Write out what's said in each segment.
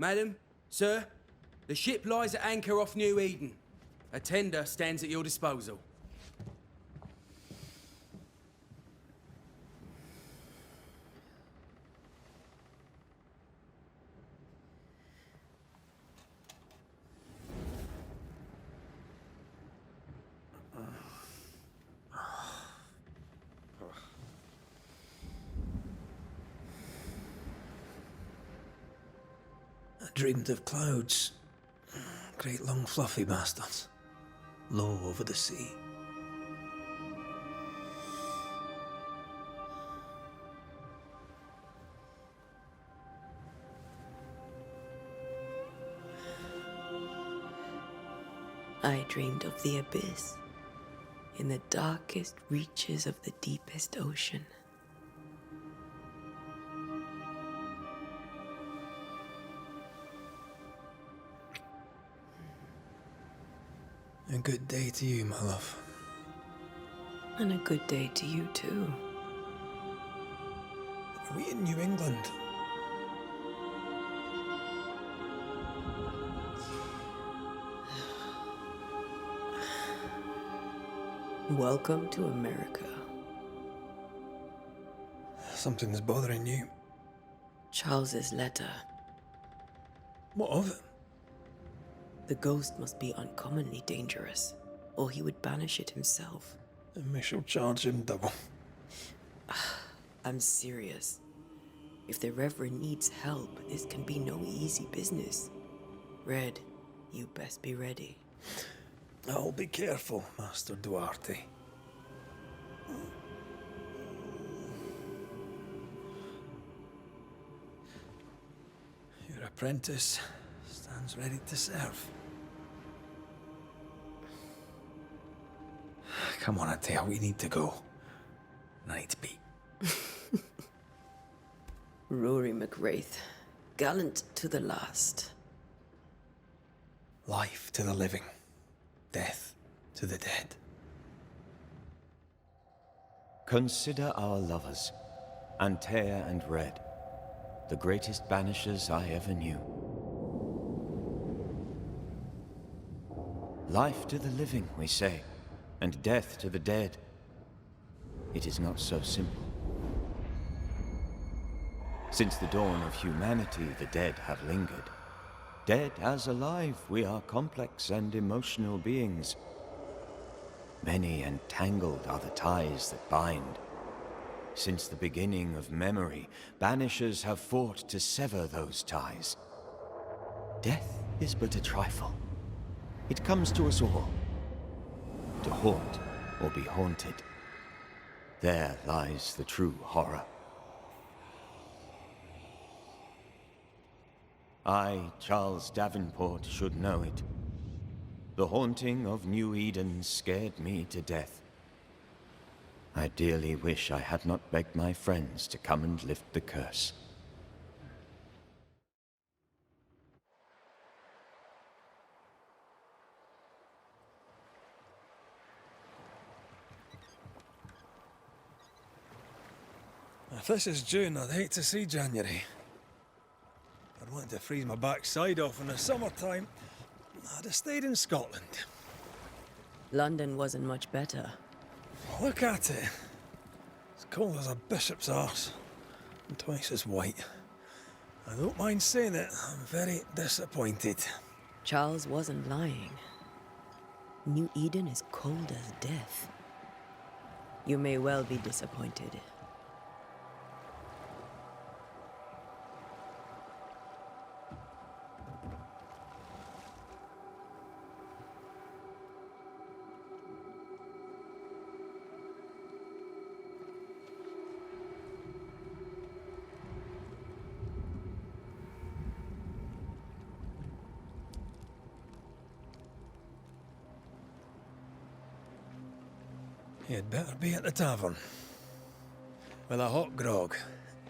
Madam, sir, the ship lies at anchor off New Eden. A tender stands at your disposal. I dreamed of clouds. Great long fluffy bastards. Low over the sea. I dreamed of the abyss, in the darkest reaches of the deepest ocean. A good day to you, my love. And a good day to you, too. Are we in New England? Welcome to America. Something's bothering you. Charles's letter. What of it? The ghost must be uncommonly dangerous, or he would banish it himself. And we shall charge him double. I'm serious. If the Reverend needs help, this can be no easy business. Red, you best be ready. I'll be careful, Master Duarte. Your apprentice stands ready to serve. Come on, Atea, we need to go. Night beat. Rory McWraith, gallant to the last. Life to the living, death to the dead. Consider our lovers, Antea and Red, the greatest banishers I ever knew. Life to the living, we say, and death to the dead. It is not so simple. Since the dawn of humanity, the dead have lingered. Dead as alive, we are complex and emotional beings. Many and tangled are the ties that bind. Since the beginning of memory, banishers have fought to sever those ties. Death is but a trifle. It comes to us all. To haunt or be haunted. There lies the true horror. I, Charles Davenport, should know it. The haunting of New Eden scared me to death. I dearly wish I had not begged my friends to come and lift the curse. If this is June, I'd hate to see January. I'd want to freeze my backside off in the summertime. I'd have stayed in Scotland. London wasn't much better. Look at it. It's cold as a bishop's arse. And twice as white. I don't mind saying it, I'm very disappointed. Charles wasn't lying. New Eden is cold as death. You may well be disappointed. You'd better be at the tavern. With a hot grog.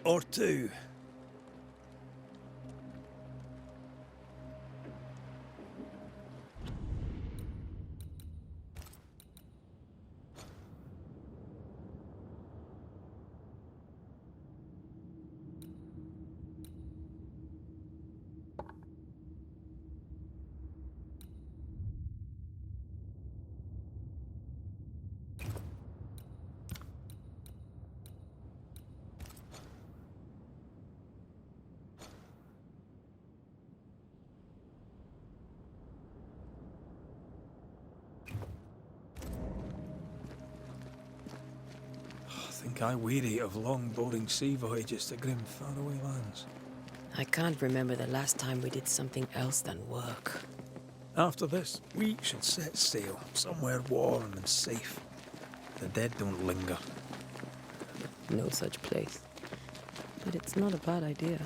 Or two. think I weary of long, boring sea voyages to grim, faraway lands. I can't remember the last time we did something else than work. After this, we should set sail somewhere warm and safe. The dead don't linger. No such place. But it's not a bad idea.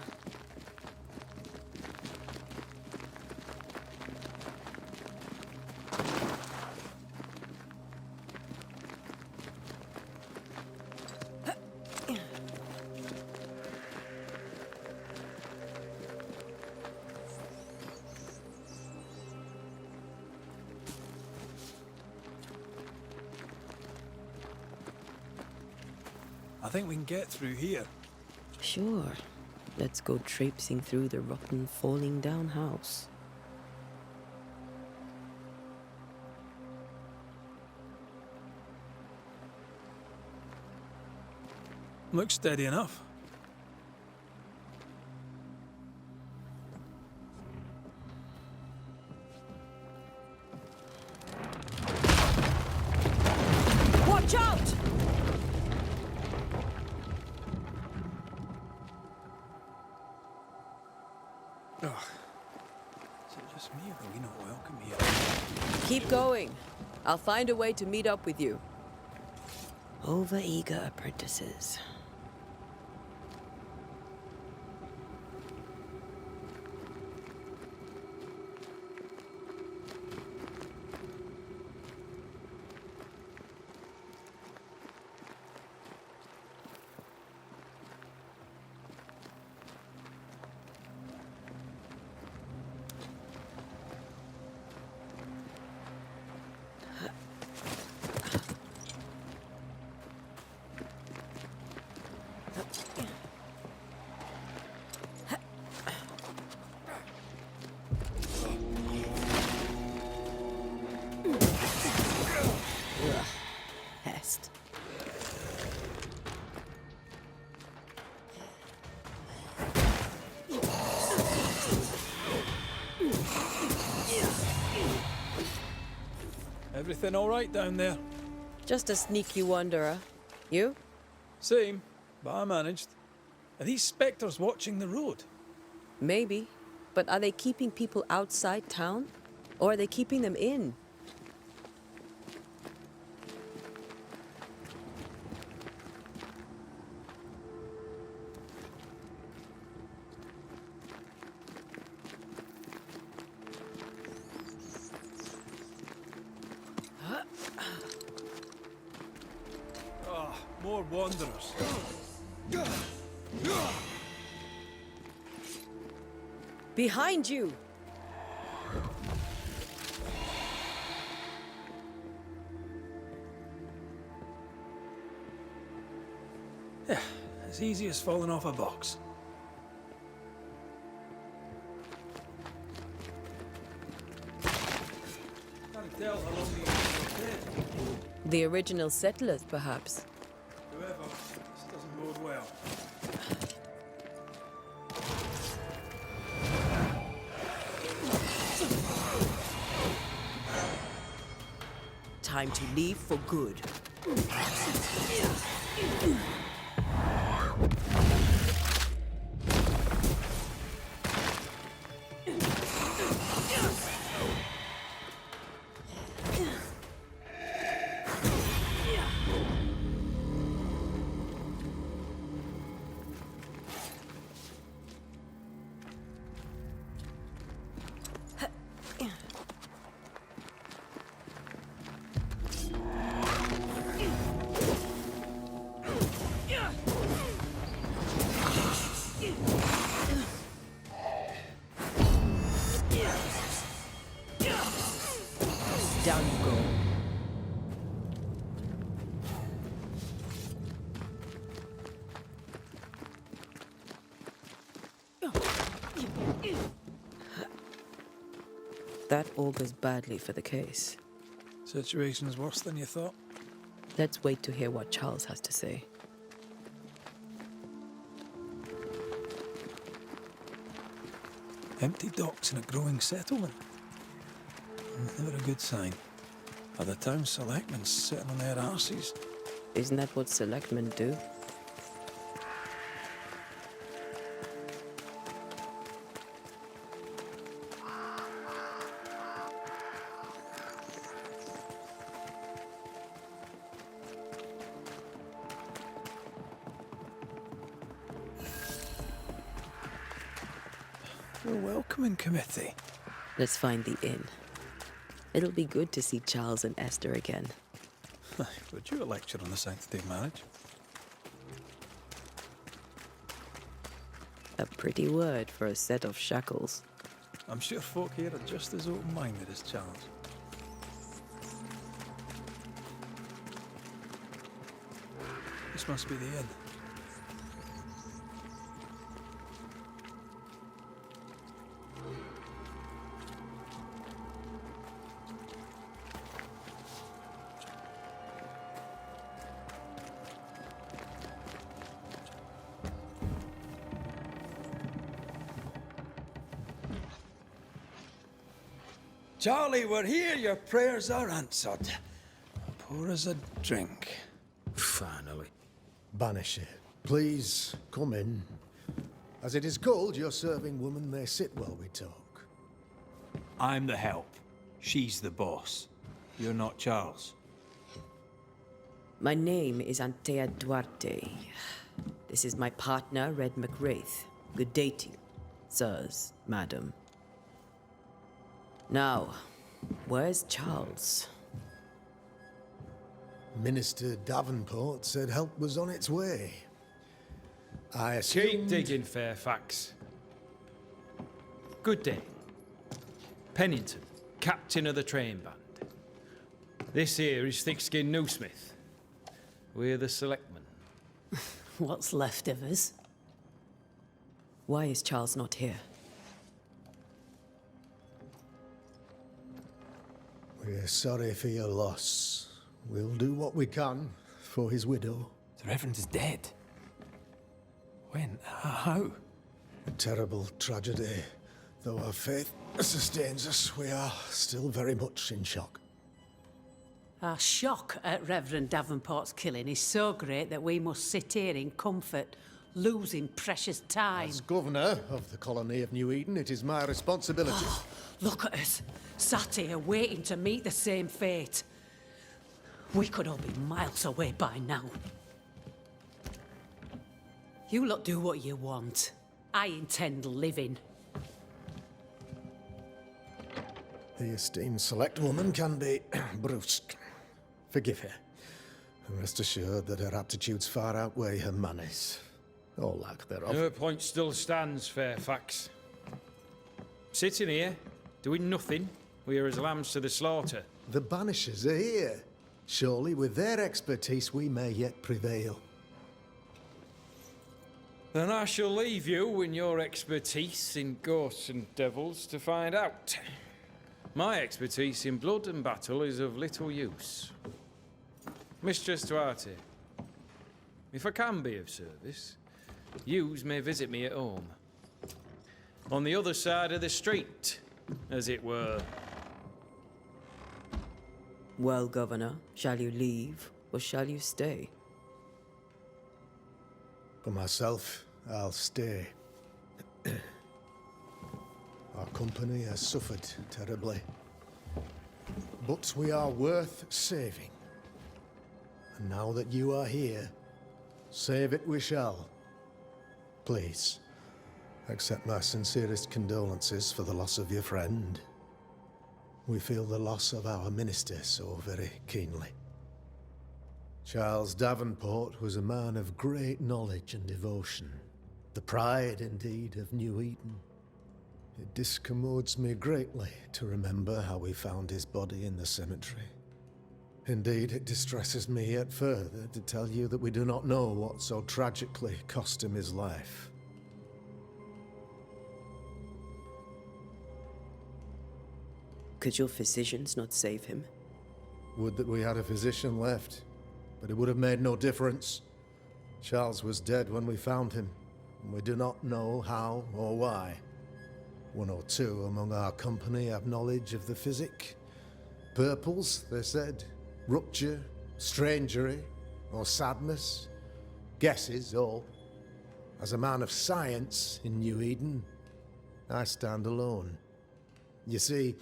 I think we can get through here. Sure. Let's go traipsing through the rotten, falling down house. Looks steady enough. Watch out! Oh. Is it just me or are we not welcome here? Keep going. I'll find a way to meet up with you. Over-eager apprentices. Pest. Everything all right down there? Just a sneaky wanderer. You? Same, but I managed. Are these spectres watching the road? Maybe. But are they keeping people outside town? Or are they keeping them in? Ah, more wanderers. Behind you! Yeah, as easy as falling off a box. Can't tell how long these people are dead. The original settlers, perhaps. Whoever, this doesn't bode well. Time to leave for good. Down you go. That augurs badly for the case. Situation's worse than you thought. Let's wait to hear what Charles has to say. Empty docks in a growing settlement. Never a good sign. Are the town selectmen sitting on their arses? Isn't that what selectmen do? A welcoming committee. Let's find the inn. It'll be good to see Charles and Esther again. Would you a lecture on the sanctity of marriage? A pretty word for a set of shackles. I'm sure folk here are just as open-minded as Charles. This must be the inn. Charlie, we're here. Your prayers are answered. Pour us a drink. Finally. Banisher, please come in. As it is called, your serving woman may sit while we talk. I'm the help. She's the boss. You're not Charles. My name is Antea Duarte. This is my partner, Red McWraith. Good day to you, sirs, madam. Now, where's Charles? Minister Davenport said help was on its way. I Keep assumed... digging, Fairfax. Good day. Pennington, captain of the train band. This here is Thick-Skinned Newsmith. We're the selectmen. What's left of us? Why is Charles not here? We're sorry for your loss. We'll do what we can for his widow. The Reverend is dead. When? How? A terrible tragedy. Though our faith sustains us, we are still very much in shock. Our shock at Reverend Davenport's killing is so great that we must sit here in comfort, losing precious time. As governor of the colony of New Eden, it is my responsibility. Look at us, sat here waiting to meet the same fate. We could all be miles away by now. You lot do what you want. I intend living. The esteemed select woman can be brusque. Forgive her. And rest assured that her aptitudes far outweigh her manners. Or lack thereof. Her point still stands, Fairfax. Sitting here, doing nothing, we are as lambs to the slaughter. The Banishers are here. Surely with their expertise we may yet prevail. Then I shall leave you and your expertise in ghosts and devils to find out. My expertise in blood and battle is of little use. Mistress Duarte, if I can be of service, yous may visit me at home. On the other side of the street, as it were. Well, Governor, shall you leave or shall you stay? For myself, I'll stay. Our company has suffered terribly. But we are worth saving. And now that you are here, save it we shall. Please, accept my sincerest condolences for the loss of your friend. We feel the loss of our minister so very keenly. Charles Davenport was a man of great knowledge and devotion. The pride, indeed, of New Eden. It discommodes me greatly to remember how we found his body in the cemetery. Indeed, it distresses me yet further to tell you that we do not know what so tragically cost him his life. Could your physicians not save him? Would that we had a physician left, but it would have made no difference. Charles was dead when we found him, and we do not know how or why. One or two among our company have knowledge of the physic. Purples, they said. Rupture, strangery. or sadness. Guesses, all. As a man of science in New Eden, I stand alone. You see,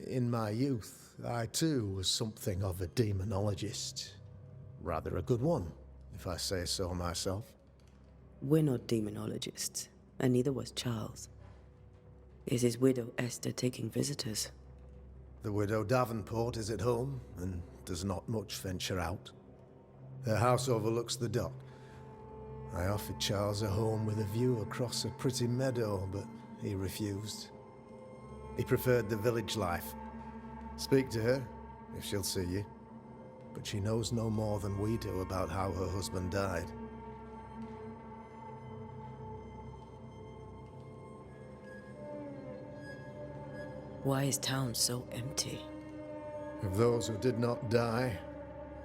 in my youth, I too was something of a demonologist. Rather a good one, if I say so myself. We're not demonologists, and neither was Charles. Is his widow Esther taking visitors? The widow Davenport is at home, and does not much venture out. Her house overlooks the dock. I offered Charles a home with a view across a pretty meadow, but he refused. He preferred the village life. Speak to her, if she'll see you. But she knows no more than we do about how her husband died. Why is town so empty? Of those who did not die,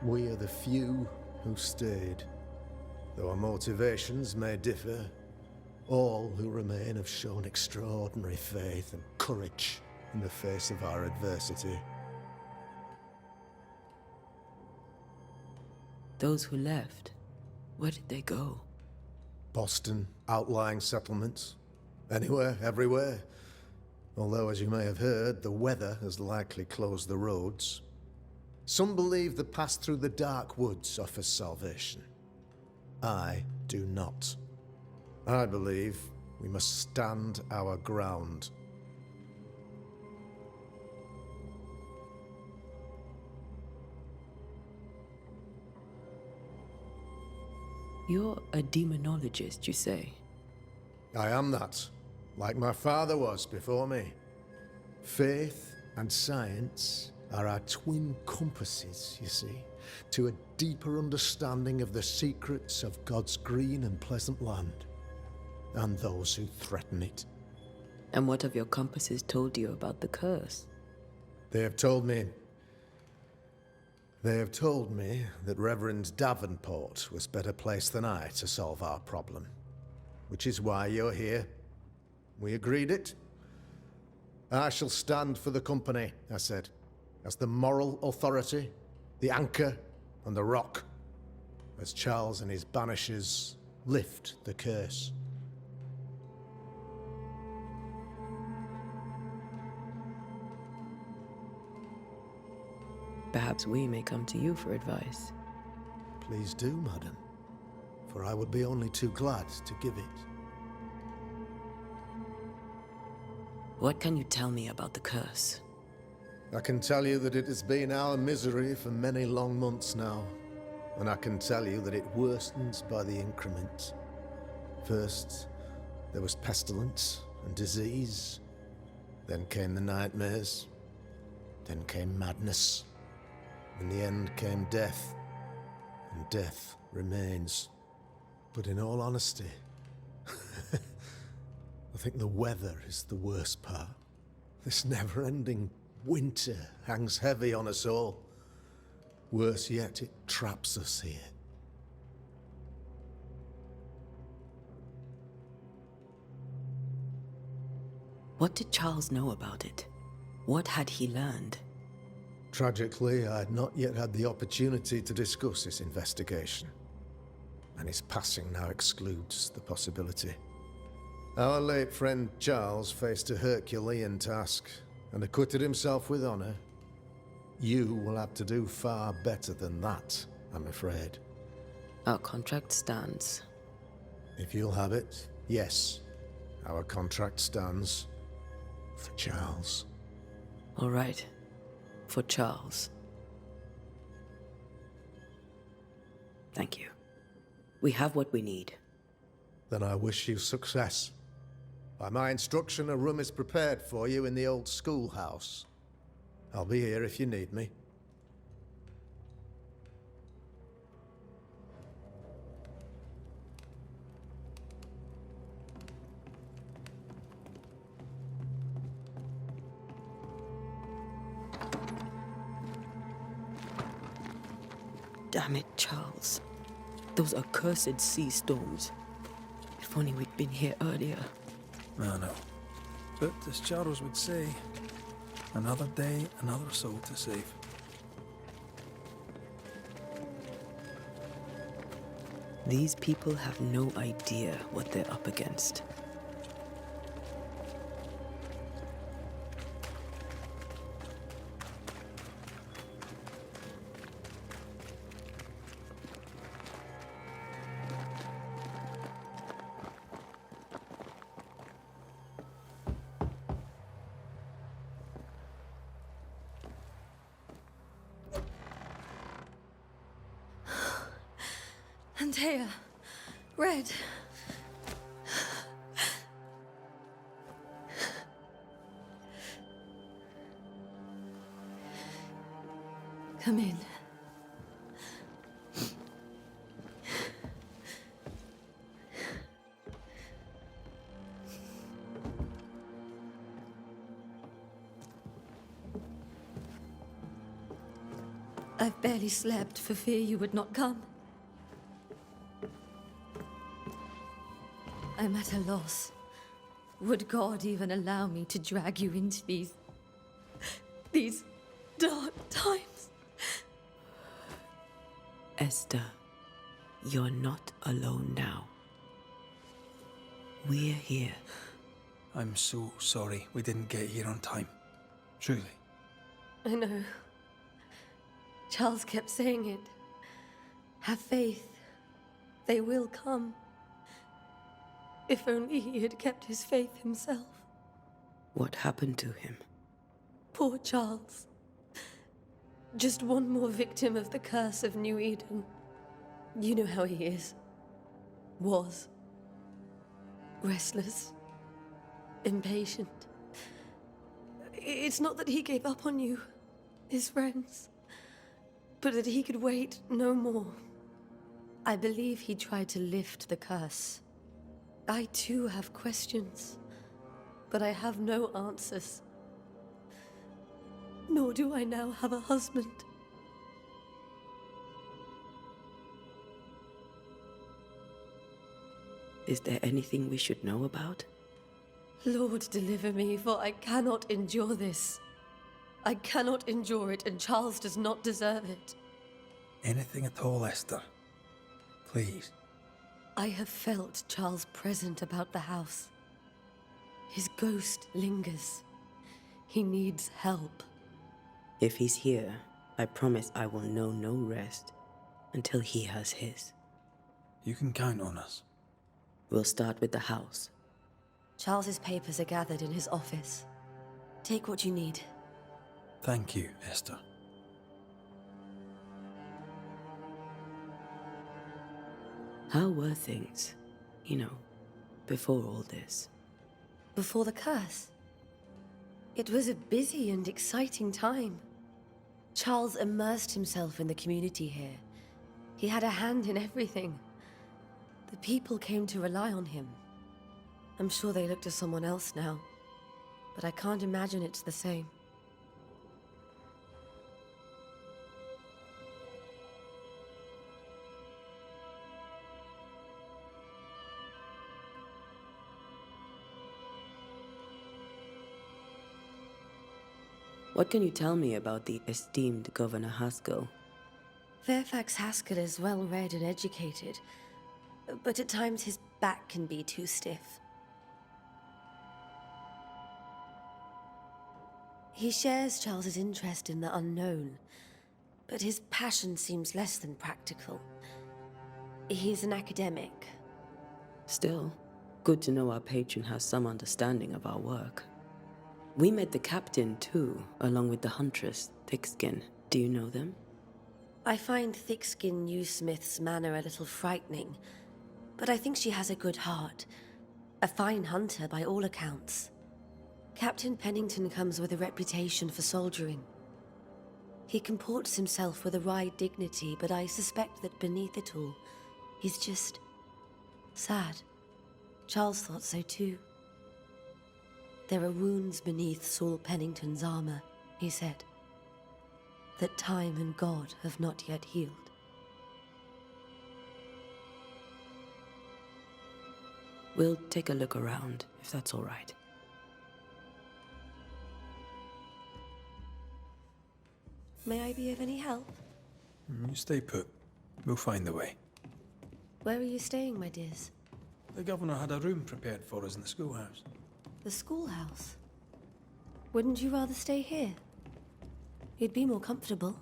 we are the few who stayed. Though our motivations may differ, all who remain have shown extraordinary faith and courage in the face of our adversity. Those who left, where did they go? Boston, outlying settlements. Anywhere, everywhere. Although, as you may have heard, the weather has likely closed the roads. Some believe the path through the dark woods offers salvation. I do not. I believe we must stand our ground. You're a demonologist, you say? I am that, like my father was before me. Faith and science are our twin compasses, you see, to a deeper understanding of the secrets of God's green and pleasant land, and those who threaten it. And what have your compasses told you about the curse? They have told me that Reverend Davenport was better placed than I to solve our problem. Which is why you're here. We agreed it. I shall stand for the company, I said, as the moral authority, the anchor, and the rock, as Charles and his Banishers lift the curse. Perhaps we may come to you for advice. Please do, madam, for I would be only too glad to give it. What can you tell me about the curse? I can tell you that it has been our misery for many long months now, and I can tell you that it worsens by the increment. First, there was pestilence and disease, then came the nightmares, then came madness. In the end came death, and death remains. But in all honesty, I think the weather is the worst part. This never-ending winter hangs heavy on us all. Worse yet, it traps us here. What did Charles know about it? What had he learned? Tragically, I had not yet had the opportunity to discuss this investigation, and his passing now excludes the possibility. Our late friend Charles faced a Herculean task and acquitted himself with honor. You will have to do far better than that, I'm afraid. Our contract stands. If you'll have it, yes, our contract stands for Charles. All right. For Charles. Thank you. We have what we need. Then I wish you success. By my instruction, a room is prepared for you in the old schoolhouse. I'll be here if you need me. Damn it, Charles. Those accursed sea storms. If only we'd been here earlier. I know. But as Charles would say, another day, another soul to save. These people have no idea what they're up against. Antea, Red. Come in. I've barely slept for fear you would not come. I'm at a loss. Would God even allow me to drag you into these dark times? Esther, you're not alone now. We're here. I'm so sorry we didn't get here on time. Truly. I know. Charles kept saying it. Have faith. They will come. If only he had kept his faith himself. What happened to him? Poor Charles. Just one more victim of the curse of New Eden. You know how he is. Was. Restless. Impatient. It's not that he gave up on you, his friends, but that he could wait no more. I believe he tried to lift the curse. I too have questions, but I have no answers. Nor do I now have a husband. Is there anything we should know about? Lord, deliver me, for I cannot endure this. I cannot endure it, and Charles does not deserve it. Anything at all, Esther. Please. I have felt Charles present about the house. His ghost lingers. He needs help. If he's here, I promise I will know no rest until he has his. You can count on us. We'll start with the house. Charles's papers are gathered in his office. Take what you need. Thank you, Esther. How were things, before all this? Before the curse. It was a busy and exciting time. Charles immersed himself in the community here. He had a hand in everything. The people came to rely on him. I'm sure they look to someone else now, but I can't imagine it's the same. What can you tell me about the esteemed Governor Haskell? Fairfax Haskell is well read and educated, but at times his back can be too stiff. He shares Charles's interest in the unknown, but his passion seems less than practical. He's an academic. Still, good to know our patron has some understanding of our work. We met the captain, too, along with the huntress, Thickskin. Do you know them? I find Thickskin Newsmith's manner a little frightening, but I think she has a good heart. A fine hunter by all accounts. Captain Pennington comes with a reputation for soldiering. He comports himself with a wry dignity, but I suspect that beneath it all, he's just sad. Charles thought so too. There are wounds beneath Saul Pennington's armor, he said, that time and God have not yet healed. We'll take a look around, if that's all right. May I be of any help? You stay put. We'll find the way. Where are you staying, my dears? The governor had a room prepared for us in the schoolhouse. The schoolhouse? Wouldn't you rather stay here? You'd be more comfortable.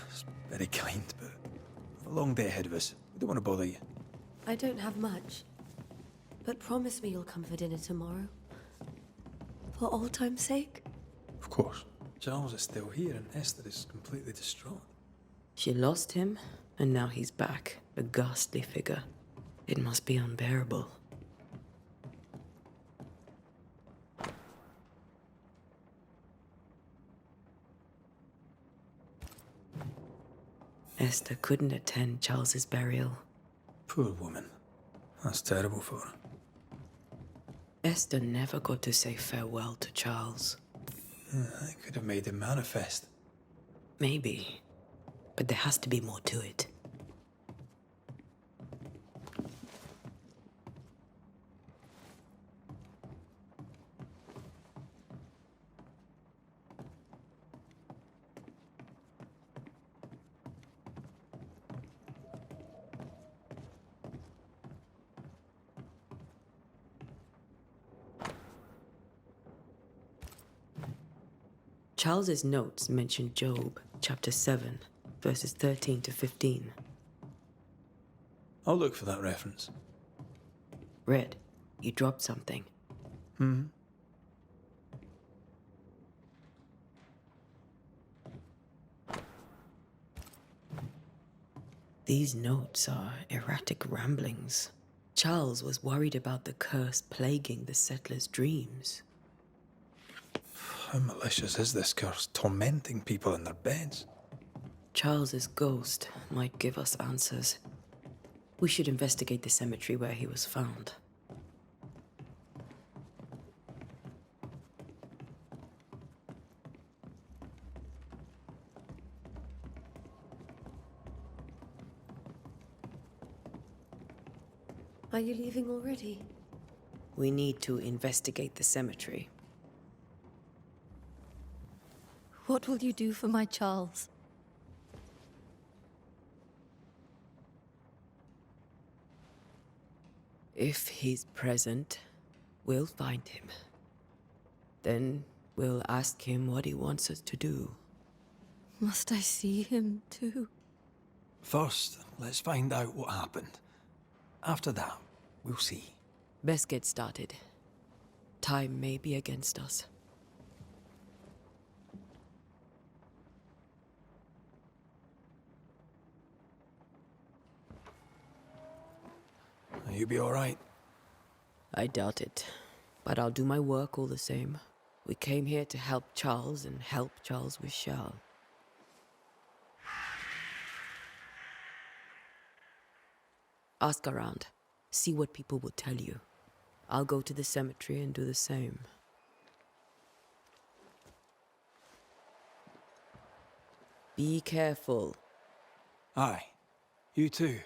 It's very kind, but we've a long day ahead of us. We don't want to bother you. I don't have much. But promise me you'll come for dinner tomorrow. For old time's sake. Of course. Charles is still here and Esther is completely distraught. She lost him, and now he's back, a ghastly figure. It must be unbearable. Esther couldn't attend Charles's burial. Poor woman. That's terrible for her. Esther never got to say farewell to Charles. I could have made him manifest. Maybe, but there has to be more to it. Charles's notes mention Job, chapter 7, verses 13 to 15. I'll look for that reference. Red, you dropped something. These notes are erratic ramblings. Charles was worried about the curse plaguing the settlers' dreams. How malicious is this curse, tormenting people in their beds? Charles's ghost might give us answers. We should investigate the cemetery where he was found. Are you leaving already? We need to investigate the cemetery. What will you do for my Charles? If he's present, we'll find him. Then we'll ask him what he wants us to do. Must I see him too? First, let's find out what happened. After that, we'll see. Best get started. Time may be against us. You be all right? I doubt it, but I'll do my work all the same. We came here to help Charles, and help Charles we shall. Ask around. See what people will tell you. I'll go to the cemetery and do the same. Be careful. Aye. You too.